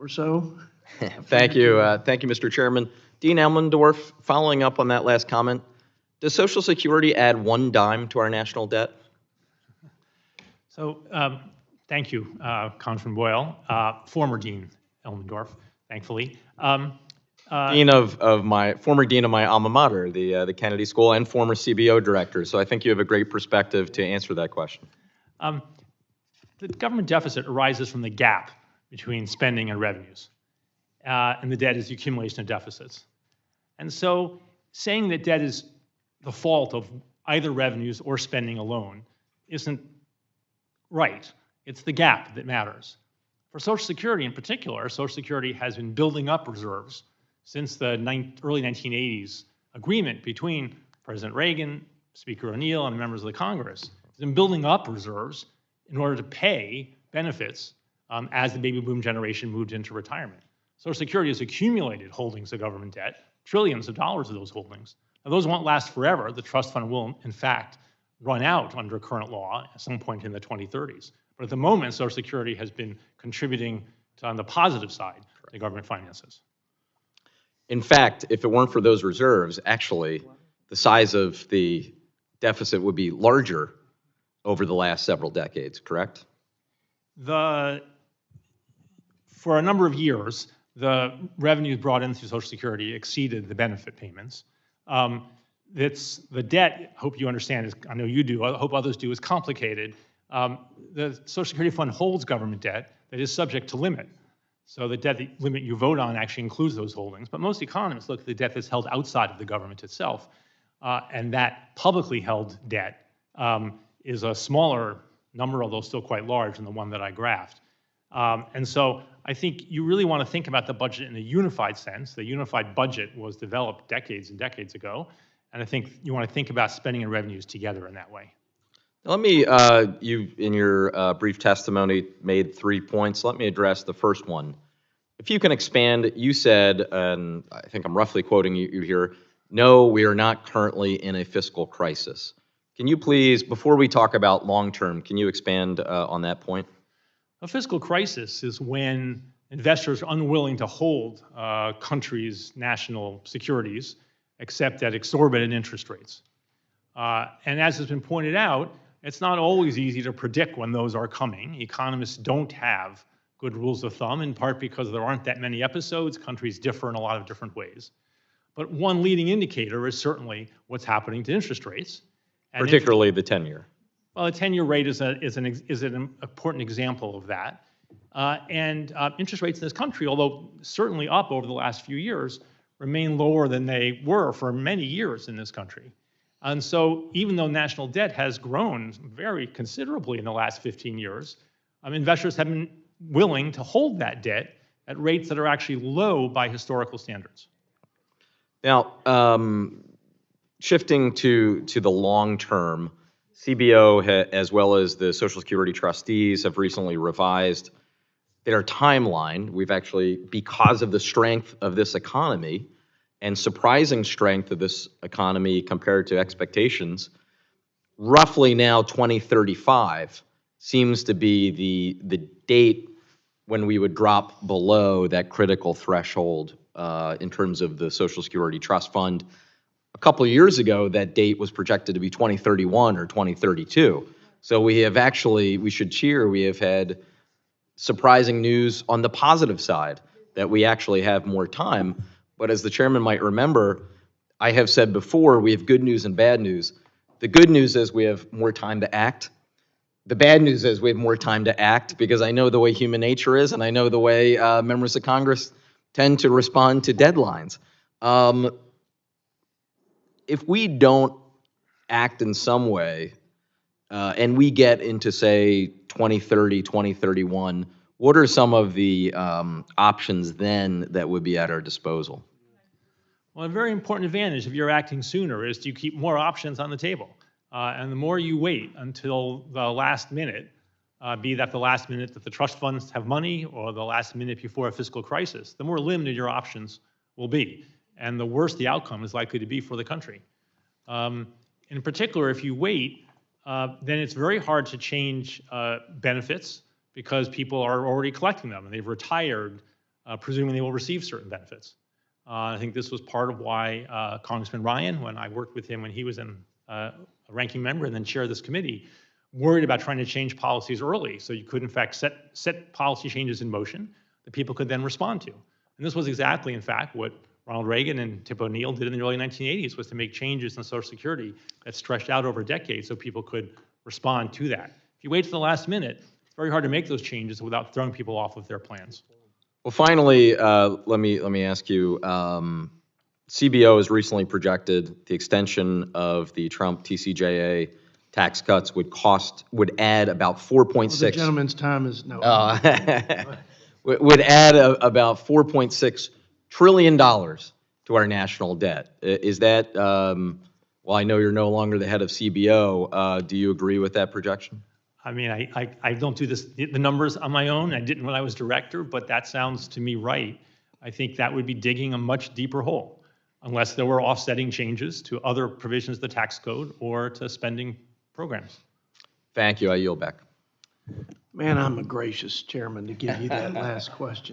or so. Thank you, Mr. Chairman. Dean Elmendorf, following up on that last comment, does Social Security add one dime to our national debt? So thank you, Congressman Boyle, former Dean Elmendorf, thankfully. Former dean of my alma mater, the Kennedy School, and former CBO director. So I think you have a great perspective to answer that question. The government deficit arises from the gap between spending and revenues, and the debt is the accumulation of deficits. And so saying that debt is the fault of either revenues or spending alone isn't right. It's the gap that matters. For Social Security in particular, Social Security has been building up reserves since the early 1980s agreement between President Reagan, Speaker O'Neill, and members of the Congress. It's been building up reserves in order to pay benefits as the baby boom generation moved into retirement. Social Security has accumulated holdings of government debt, trillions of dollars of those holdings. Now, those won't last forever. The trust fund will, in fact, run out under current law at some point in the 2030s. But at the moment, Social Security has been contributing on the positive side to government finances. In fact, if it weren't for those reserves, actually, the size of the deficit would be larger over the last several decades, correct? For a number of years, the revenues brought in through Social Security exceeded the benefit payments. The debt, hope you understand, I know you do, I hope others do, is complicated. The Social Security Fund holds government debt that is subject to limit. So the debt limit you vote on actually includes those holdings. But most economists look at the debt that's held outside of the government itself. And that publicly held debt is a smaller number, although still quite large, than the one that I graphed. And so I think you really want to think about the budget in a unified sense. The unified budget was developed decades and decades ago. And I think you want to think about spending and revenues together in that way. Let me, you in your brief testimony made 3 points. Let me address the first one. If you can expand, you said, and I think I'm roughly quoting you here, no, we are not currently in a fiscal crisis. Can you please, before we talk about long-term, can you expand on that point? A fiscal crisis is when investors are unwilling to hold countries' national securities except at exorbitant interest rates. And as has been pointed out, it's not always easy to predict when those are coming. Economists don't have good rules of thumb, in part because there aren't that many episodes. Countries differ in a lot of different ways. But one leading indicator is certainly what's happening to interest rates. And particularly the 10-year. Well, the 10-year rate is an important example of that. Interest rates in this country, although certainly up over the last few years, remain lower than they were for many years in this country. And so even though national debt has grown very considerably in the last 15 years, investors have been willing to hold that debt at rates that are actually low by historical standards. Now, shifting to the long term, CBO as well as the Social Security trustees have recently revised their timeline. We've actually, because of the strength of this economy and surprising strength of this economy compared to expectations, roughly now 2035 seems to be the date when we would drop below that critical threshold in terms of the Social Security Trust Fund. A couple of years ago, that date was projected to be 2031 or 2032. So we have actually, we should cheer, we have had surprising news on the positive side that we actually have more time. But as the chairman might remember, I have said before, we have good news and bad news. The good news is we have more time to act. The bad news is we have more time to act because I know the way human nature is, and I know the way members of Congress tend to respond to deadlines. If we don't act in some way, and we get into, say, 2030, 2031, what are some of the options then that would be at our disposal? Well, a very important advantage if you're acting sooner is to keep more options on the table. And the more you wait until the last minute, be that the last minute that the trust funds have money or the last minute before a fiscal crisis, the more limited your options will be. And the worse the outcome is likely to be for the country. In particular, if you wait, then it's very hard to change benefits because people are already collecting them and they've retired presuming they will receive certain benefits. I think this was part of why Congressman Ryan, when I worked with him when he was a ranking member and then chair of this committee, worried about trying to change policies early so you could in fact set policy changes in motion that people could then respond to. And this was exactly, in fact, what Ronald Reagan and Tip O'Neill did in the early 1980s, was to make changes in Social Security that stretched out over decades so people could respond to that. If you wait to the last minute, it's very hard to make those changes without throwing people off of their plans. Well, finally, let me ask you. CBO has recently projected the extension of the Trump TCJA tax cuts would add about 4.6. The gentleman's time is no. Would add about $4.6 trillion to our national debt. Is that? Well, I know you're no longer the head of CBO. Do you agree with that projection? I mean, I don't do the numbers on my own. I didn't when I was director, but that sounds to me right. I think that would be digging a much deeper hole, unless there were offsetting changes to other provisions of the tax code or to spending programs. Thank you. I yield back. Man, I'm a gracious chairman to give you that last question.